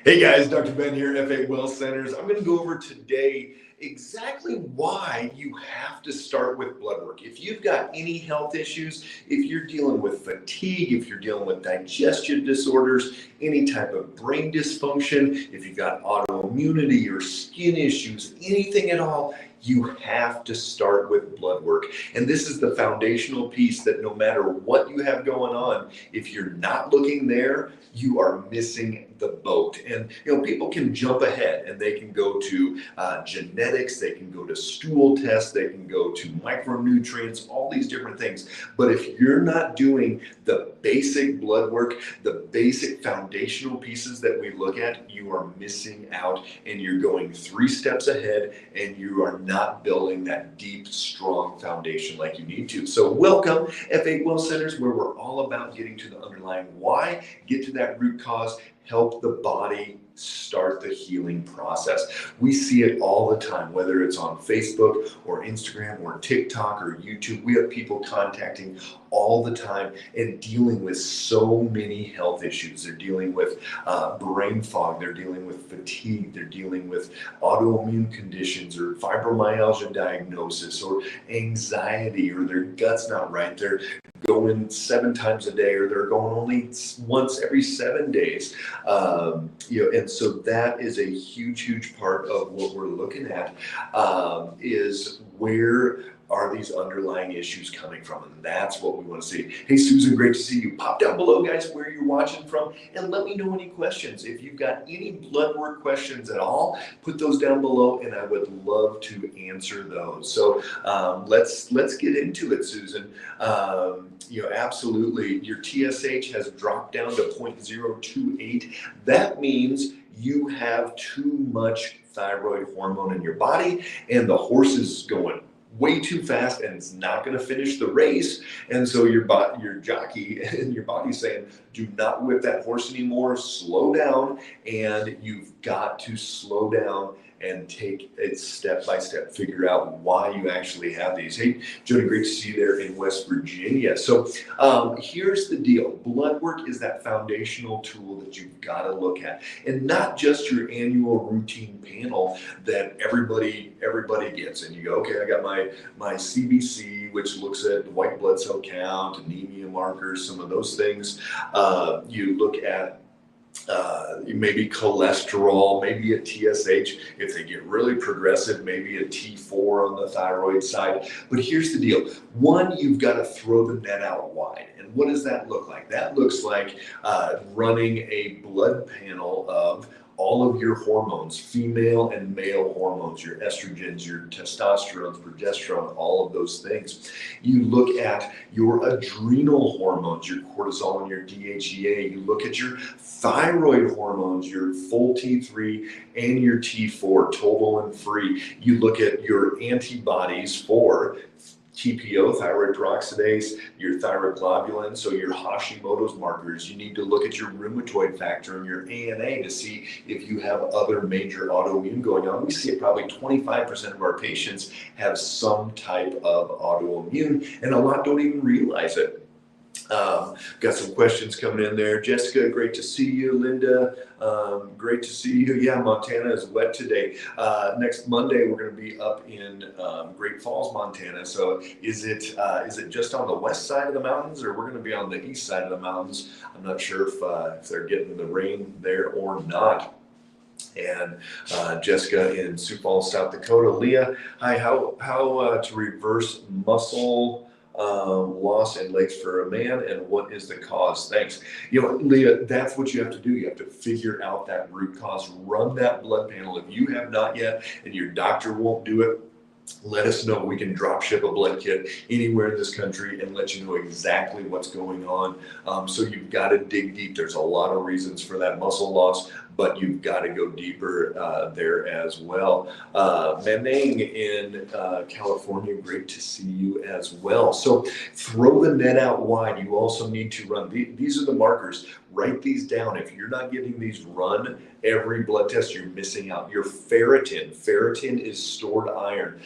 Hey guys, Dr. Ben here, F8 Well Centers. I'm going to go over today exactly why you have to start with blood work. If you've got any health issues, if you're dealing with fatigue, if you're dealing with digestion disorders, any type of brain dysfunction, if you've got autoimmunity or skin issues, anything at all, you have to start with blood work. And this is the foundational piece that no matter what you have going on, if you're not looking there, you are missing the boat. And people can jump ahead and they can go to genetics, they can go to stool tests, they can go to micronutrients, all these different things. But if you're not doing the basic blood work, the basic foundational pieces that we look at, you are missing out, and you're going 3 steps ahead, and you are not building that deep, strong foundation like you need to. So welcome, F8 Well Centers, where we're all about getting to the underlying why, get to that root cause, help the body start the healing process. We see it all the time, whether it's on Facebook or Instagram or TikTok or YouTube. We have people contacting all the time and dealing with so many health issues. They're dealing with brain fog, they're dealing with fatigue, they're dealing with autoimmune conditions or fibromyalgia diagnosis or anxiety, or their gut's not right. They're going 7 times a day, or they're going only once every 7 days. And so that is a huge part of what we're looking at, is where are these underlying issues coming from? And that's what we want to see. Hey, Susan, great to see you. Pop down below, guys, where you're watching from, and let me know any questions. If you've got any blood work questions at all, put those down below, and I would love to answer those. So let's get into it, Susan. Absolutely, your TSH has dropped down to 0.028. That means you have too much thyroid hormone in your body, and the horse is going way too fast and it's not going to finish the race. And so your jockey and your body's saying, do not whip that horse anymore, slow down. And you've got to slow down and take it step by step, figure out why you actually have these. Hey, Jody, great to see you there in West Virginia. So here's the deal. Blood work is that foundational tool that you've got to look at, and not just your annual routine panel that everybody gets. And you go, okay, I got my CBC, which looks at the white blood cell count, anemia markers, some of those things. You look at maybe cholesterol, maybe a TSH. If they get really progressive, maybe a T4 on the thyroid side. But here's the deal. One, you've got to throw the net out wide. And what does that look like? That looks like running a blood panel of all of your hormones, female and male hormones, your estrogens, your testosterone, progesterone, all of those things. You look at your adrenal hormones, your cortisol and your DHEA. You look at your thyroid hormones, your full T3 and your T4, total and free. You look at your antibodies for TPO, thyroid peroxidase, your thyroid globulin, so your Hashimoto's markers. You need to look at your rheumatoid factor and your ANA to see if you have other major autoimmune going on. We see it probably 25% of our patients have some type of autoimmune, and a lot don't even realize it. Got some questions coming in there. Jessica, great to see you. Linda, great to see you. Yeah, Montana is wet today. Next Monday, we're going to be up in Great Falls, Montana. So is it just on the west side of the mountains, or we're going to be on the east side of the mountains? I'm not sure if they're getting the rain there or not. And Jessica in Sioux Falls, South Dakota. Leah, hi. How to reverse muscle loss in legs for a man, and what is the cause? Thanks. Leah, that's what you have to do. You have to figure out that root cause. Run that blood panel. If you have not yet and your doctor won't do it, let us know. We can drop ship a blood kit anywhere in this country and let you know exactly what's going on. So you've got to dig deep. There's a lot of reasons for that muscle loss, but you've got to go deeper there as well. Manning in California, great to see you as well. So throw the net out wide. You also need to run, these are the markers. Write these down. If you're not getting these run every blood test, you're missing out. Your ferritin is stored iron.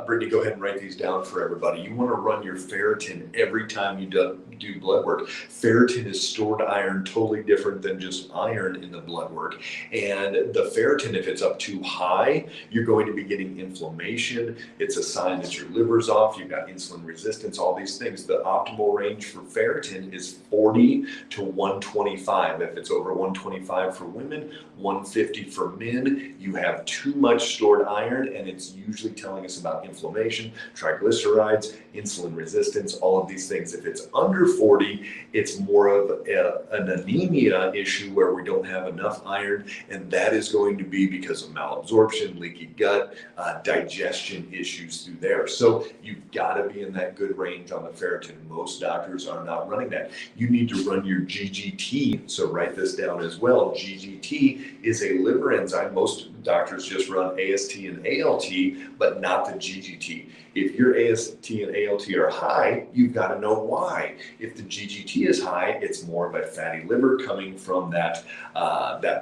Brittany, go ahead and write these down for everybody. You want to run your ferritin every time you do blood work. Ferritin is stored iron, totally different than just iron in the blood work. And the ferritin, if it's up too high, you're going to be getting inflammation. It's a sign that your liver's off. You've got insulin resistance, all these things. The optimal range for ferritin is 40 to 125. If it's over 125 for women, 150 for men, you have too much stored iron, and it's usually telling us about inflammation, triglycerides, insulin resistance, all of these things. If it's under 40, it's more of an anemia issue where we don't have enough iron, and that is going to be because of malabsorption, leaky gut, digestion issues through there. So you've got to be in that good range on the ferritin. Most doctors are not running that. You need to run your GGT, so write this down as well. GGT is a liver enzyme. Most doctors just run AST and ALT, but not the GGT. If your AST and ALT are high, you've got to know why. If the GGT is high, it's more of a fatty liver coming from that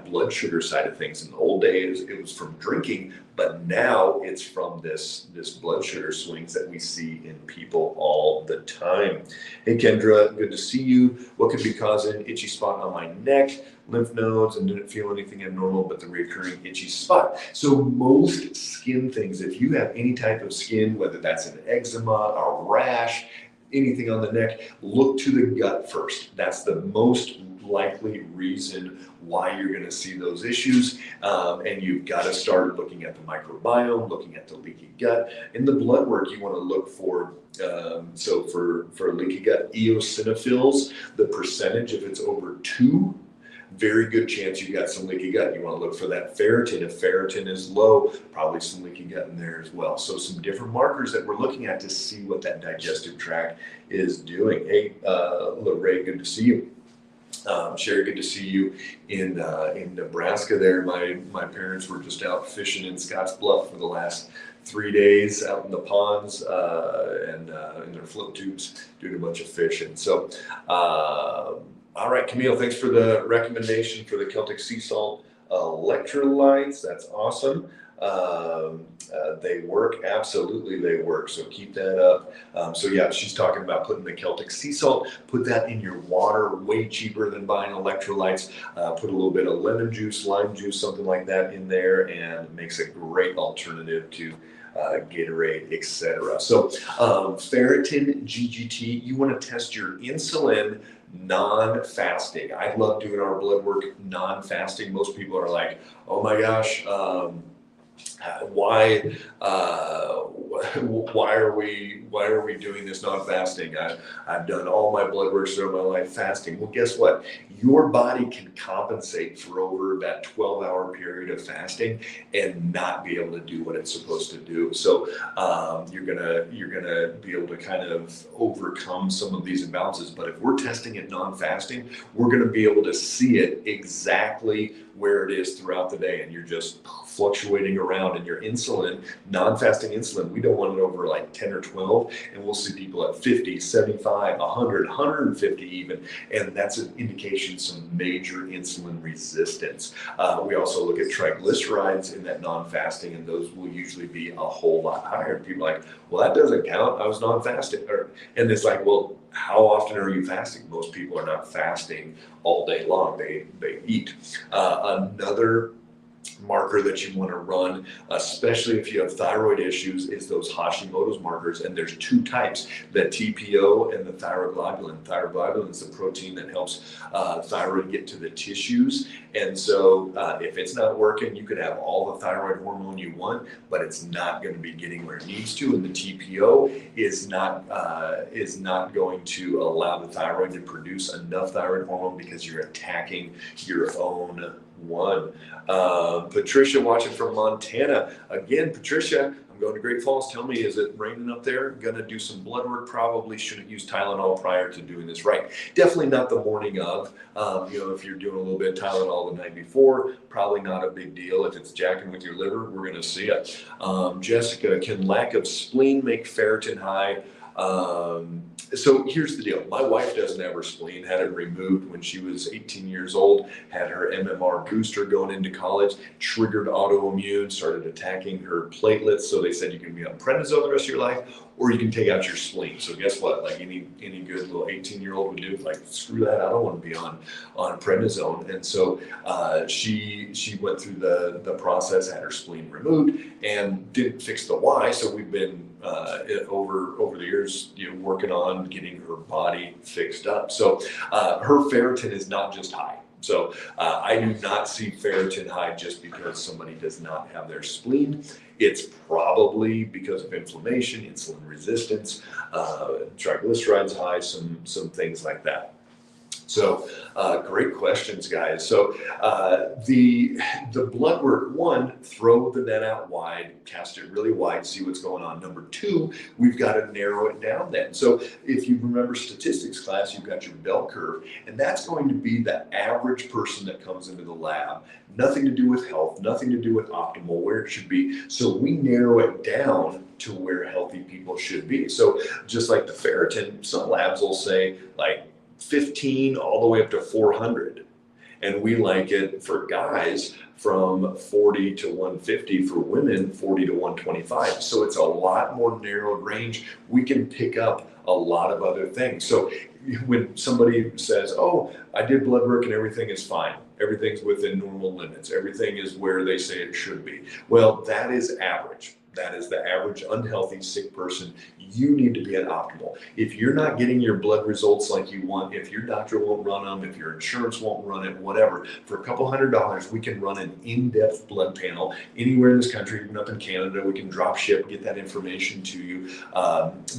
blood sugar side of things. In the old days, it was from drinking, but now it's from this blood sugar swings that we see in people all the time. Hey Kendra, good to see you. What could be causing itchy spot on my neck? Lymph nodes, and didn't feel anything abnormal but the recurring itchy spot. So most skin things, if you have any type of skin, whether that's an eczema, a rash, anything on the neck, look to the gut first. That's the most likely reason why you're going to see those issues. And you've got to start looking at the microbiome, looking at the leaky gut. In the blood work, you want to look for, so for leaky gut eosinophils, the percentage, if it's over 2, very good chance you got some leaky gut. You want to look for that ferritin. If ferritin is low, probably some leaky gut in there as well. So some different markers that we're looking at to see what that digestive tract is doing. Hey, Lorraine, good to see you. Sherry, good to see you in Nebraska there. My parents were just out fishing in Scottsbluff for the last 3 days out in the ponds and in their float tubes doing a bunch of fishing. So, all right, Camille, thanks for the recommendation for the Celtic sea salt electrolytes. That's awesome. They work, absolutely they work, so keep that up. So yeah, she's talking about putting the Celtic sea salt, put that in your water, way cheaper than buying electrolytes. Put a little bit of lemon juice, lime juice, something like that in there, and it makes a great alternative to Gatorade, etc. So ferritin, GGT, you want to test your insulin non-fasting. I love doing our blood work non-fasting. Most people are like, oh my gosh, why are we doing this non-fasting? I've done all my blood work throughout my life fasting. Well, guess what? Your body can compensate for over that 12-hour period of fasting and not be able to do what it's supposed to do. So you're gonna be able to kind of overcome some of these imbalances. But if we're testing it non-fasting, we're gonna be able to see it exactly where it is throughout the day, and you're just fluctuating around. And your insulin, non-fasting insulin, we don't want it over like 10 or 12, and we'll see people at 50, 75, 100, 150 even, and that's an indication some major insulin resistance. We also look at triglycerides in that non-fasting, and those will usually be a whole lot higher. People are like, well, that doesn't count, I was non-fasting. And it's like, well, how often are you fasting? Most people are not fasting all day long. They eat. Another marker that you want to run, especially if you have thyroid issues, is those Hashimoto's markers. And there's 2 types, the TPO and the thyroglobulin. Thyroglobulin is the protein that helps thyroid get to the tissues. And so if it's not working, you could have all the thyroid hormone you want, but it's not going to be getting where it needs to. And the TPO is not going to allow the thyroid to produce enough thyroid hormone because you're attacking your own one. Patricia watching from Montana. Again, Patricia, I'm going to Great Falls. Tell me, is it raining up there? Gonna do some blood work. Probably shouldn't use Tylenol prior to doing this. Right. Definitely not the morning of. If you're doing a little bit of Tylenol the night before, probably not a big deal. If it's jacking with your liver, we're going to see it. Jessica, can lack of spleen make ferritin high? So here's the deal. My wife doesn't have her spleen, had it removed when she was 18 years old, had her MMR booster going into college, triggered autoimmune, started attacking her platelets. So they said you can be on prednisone the rest of your life, or you can take out your spleen. So guess what? Like any good little 18-year-old would do, like, screw that. I don't want to be on prednisone. And so she went through the process, had her spleen removed, and didn't fix the why. So we've been over the years, working on getting her body fixed up. So her ferritin is not just high. So I do not see ferritin high just because somebody does not have their spleen. It's probably because of inflammation, insulin resistance, triglycerides high, some things like that. So great questions, guys. So the blood work, one, throw the net out wide, cast it really wide, see what's going on. Number two, we've got to narrow it down then. So if you remember statistics class, you've got your bell curve, and that's going to be the average person that comes into the lab. Nothing to do with health, nothing to do with optimal, where it should be. So we narrow it down to where healthy people should be. So just like the ferritin, some labs will say like 15 all the way up to 400. And we like it for guys from 40 to 150, for women 40 to 125. So it's a lot more narrowed range. We can pick up a lot of other things. So when somebody says, oh, I did blood work and everything is fine, everything's within normal limits, everything is where they say it should be. Well, that is average. That is the average unhealthy, sick person. You need to be at optimal. If you're not getting your blood results like you want, if your doctor won't run them, if your insurance won't run it, whatever, for a couple $100, we can run an in-depth blood panel anywhere in this country, even up in Canada. We can drop ship, get that information to you.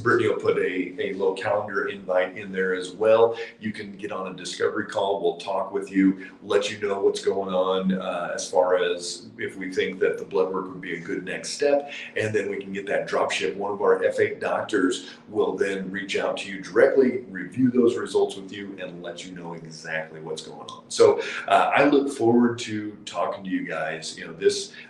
Brittany will put a little calendar invite in there as well. You can get on a discovery call. We'll talk with you, let you know what's going on as far as if we think that the blood work would be a good next step. And then we can get that drop ship. One of our F8 doctors will then reach out to you directly, review those results with you, and let you know exactly what's going on. So I look forward to talking to you guys.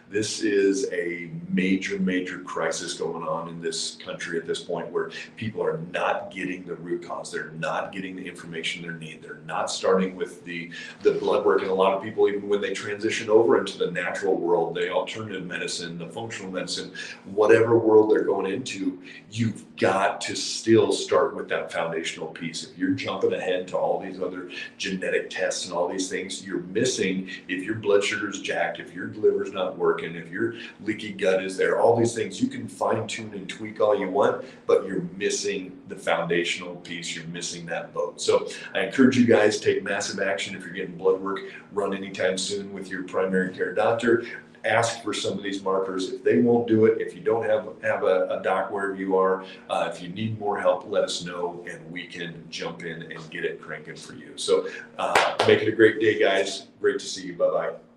This is a major crisis going on in this country at this point, where people are not getting the root cause. They're not getting the information they need. They're not starting with the blood work. And a lot of people, even when they transition over into the natural world, the alternative medicine, the functional medicine, whatever world they're going into, you've got to still start with that foundational piece. If you're jumping ahead to all these other genetic tests and all these things, you're missing. If your blood sugar's jacked, if your liver's not working, if your leaky gut is there, all these things, you can fine tune and tweak all you want, but you're missing the foundational piece. You're missing that boat. So I encourage you guys, take massive action. If you're getting blood work, run anytime soon with your primary care doctor. Ask for some of these markers. If they won't do it, if you don't have a doc wherever you are, if you need more help, let us know and we can jump in and get it cranking for you. So make it a great day, guys. Great to see you. Bye-bye.